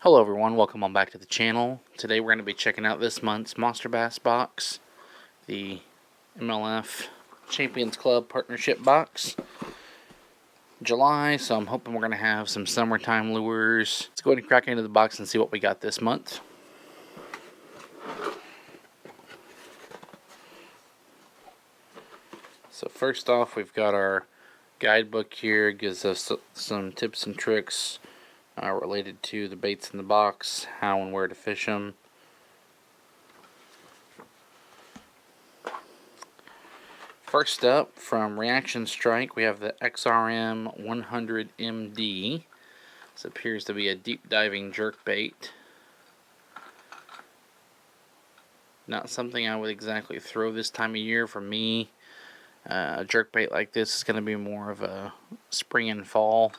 Hello everyone, welcome on back to the channel. Today we're going to be checking out this month's Monsterbass box, the MLF Champions Club Partnership box. July, so I'm hoping we're going to have some summertime lures. Let's go ahead and crack into the box and see what we got this month. So first off, we've got our guidebook here. It gives us some tips and tricks related to the baits in the box, how and where to fish them. First up, from Reaction Strike, we have the XRM 100MD. This appears to be a deep diving jerkbait. Not something I would exactly throw this time of year. For me, a jerkbait like this is going to be more of a spring and fall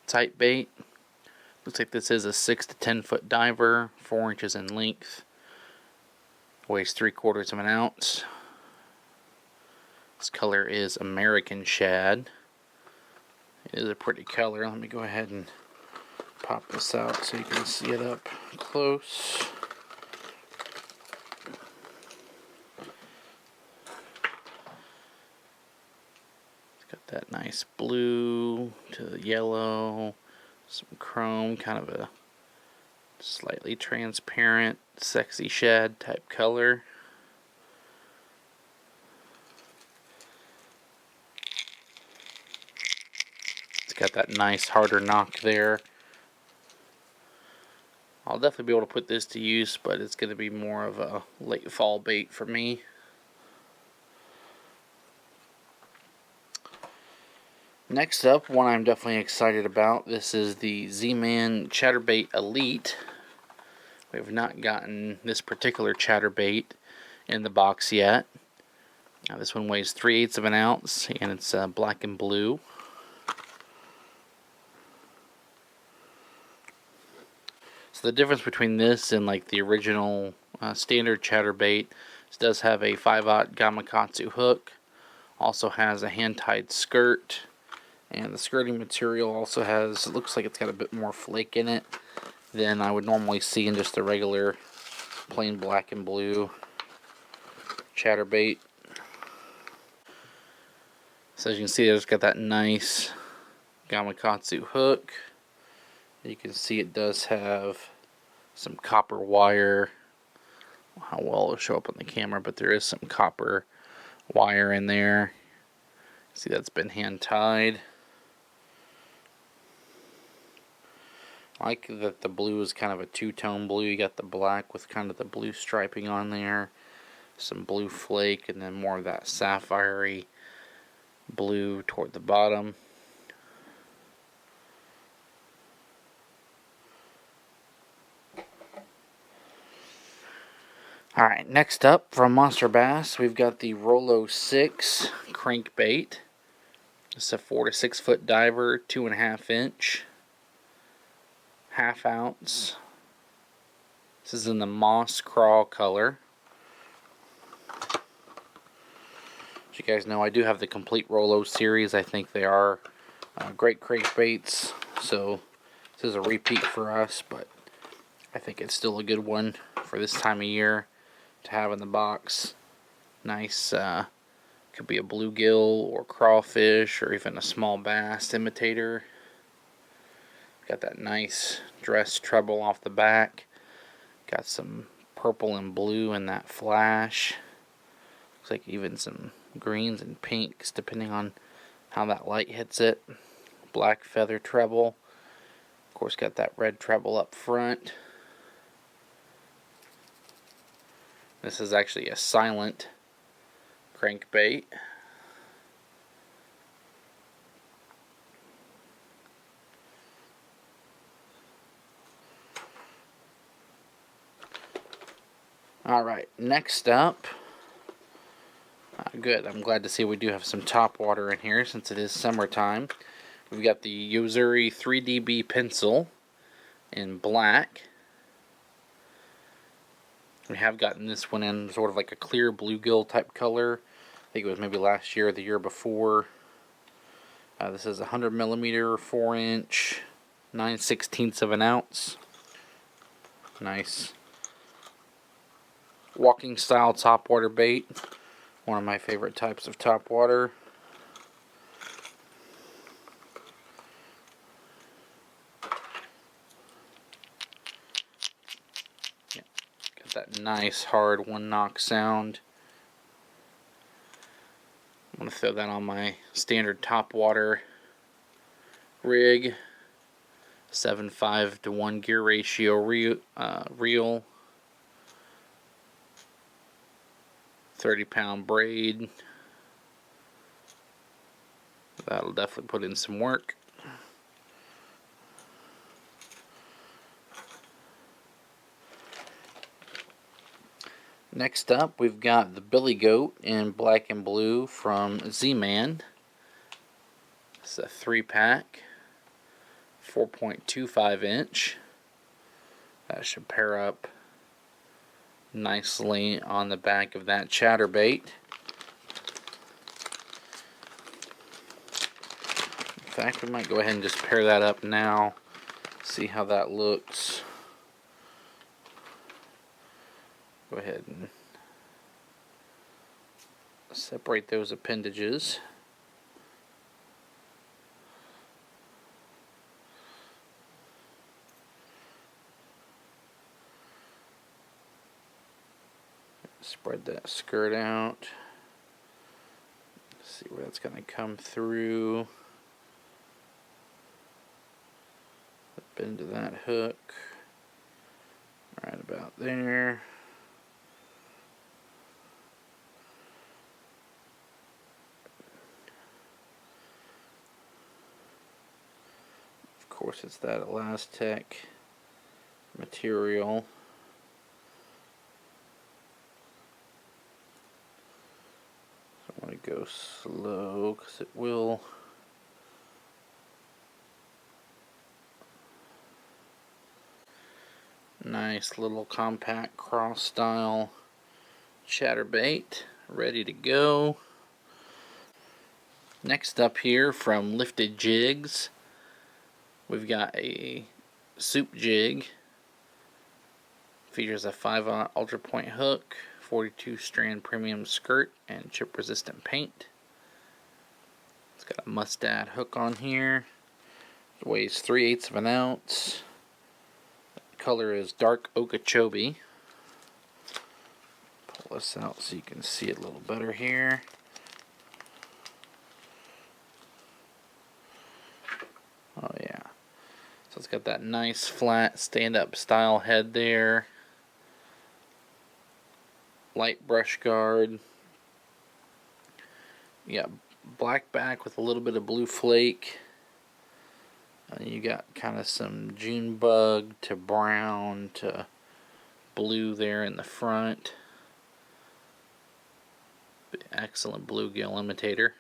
type bait. Looks like this is a 6 to 10 foot diver, 4 inches in length, weighs 3/4 of an ounce. This color is American Shad. It is a pretty color. Let me go ahead and pop this out so you can see it up close. It's got that nice blue to the yellow, some chrome, kind of a slightly transparent, sexy shad type color. It's got that nice harder knock there. I'll definitely be able to put this to use, but it's going to be more of a late fall bait for me. Next up, one I'm definitely excited about. This is the ZMan Chatterbait Elite. We have not gotten this particular chatterbait in the box yet. Now, this one weighs 3/8 of an ounce, and it's black and blue. So the difference between this and like the original standard chatterbait, this does have a 5/0 Gamakatsu hook. Also has a hand-tied skirt. And the skirting material also has, it looks like it's got a bit more flake in it than I would normally see in just a regular plain black and blue chatterbait. So as you can see, it's got that nice Gamakatsu hook. You can see it does have some copper wire. How well it'll show up on the camera, but there is some copper wire in there. See, that's been hand tied. I like that the blue is kind of a two-tone blue. You got the black with kind of the blue striping on there, some blue flake, and then more of that sapphire-y blue toward the bottom. Alright, next up from Monsterbass, we've got the Rolo Crankbait. It's a 4 to 6 foot diver, 2.5 inch. 1/2 ounce. This is in the moss crawl color. As you guys know, I do have the complete Rolo series. I think they are great crankbaits, so this is a repeat for us, but I think it's still a good one for this time of year to have in the box. Nice, could be a bluegill or crawfish or even a small bass imitator. Got that nice dress treble off the back. Got some purple and blue in that flash. Looks like even some greens and pinks depending on how that light hits it. Black feather treble. Of course, got that red treble up front. This is actually a silent crankbait. Alright, next up, good, I'm glad to see we do have some top water in here since it is summertime. We've got the USury 3DB pencil in black. We have gotten this one in sort of like a clear bluegill type color. I think it was maybe last year or the year before. This is 100 millimeter, 4 inch, 9/16 of an ounce. Nice walking style topwater bait. One of my favorite types of topwater. Yeah, got that nice hard one knock sound. I'm going to throw that on my standard topwater rig. 7.5 to 1 gear ratio reel. 30-pound braid. That'll definitely put in some work. Next up, we've got the Billy Goat in black and blue from ZMan. It's a 3-pack, 4.25 inch. That should pair up nicely on the back of that chatterbait. In fact, we might go ahead and just pair that up now, see how that looks. Go ahead and separate those appendages. Spread that skirt out. See where that's going to come through. Up into that hook. Right about there. Of course, it's that elastic material. I want to go slow because it will nice little compact cross style chatterbait ready to go. Next up here from Lifted Jigs, we've got a soup jig. Features a 5/0 ultra point hook, 42 strand premium skirt, and chip resistant paint. It's got a mustad hook on here. It weighs 3/8 of an ounce. The color is dark Okeechobee. Pull this out so you can see it a little better here. Oh yeah. So it's got that nice flat stand-up style head there. Light brush guard. Yeah, black back with a little bit of blue flake. And you got kind of some June bug to brown to blue there in the front. Excellent bluegill imitator.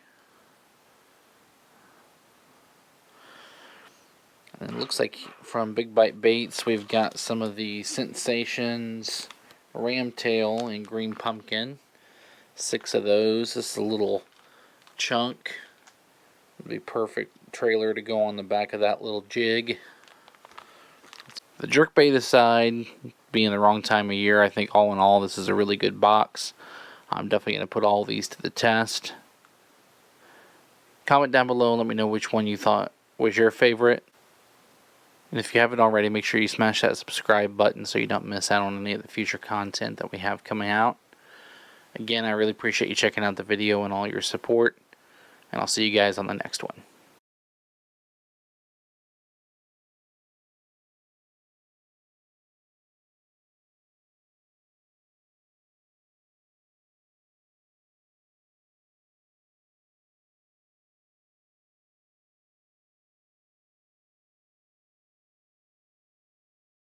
And it looks like from Big Bite Baits we've got some of the Sensations Ramtail in green pumpkin. 6 of those. This is a little chunk. Would be perfect trailer to go on the back of that little jig. The jerkbait aside, being the wrong time of year, I think all in all this is a really good box. I'm definitely going to put all these to the test. Comment down below and let me know which one you thought was your favorite. And if you haven't already, make sure you smash that subscribe button so you don't miss out on any of the future content that we have coming out. Again, I really appreciate you checking out the video and all your support. And I'll see you guys on the next one.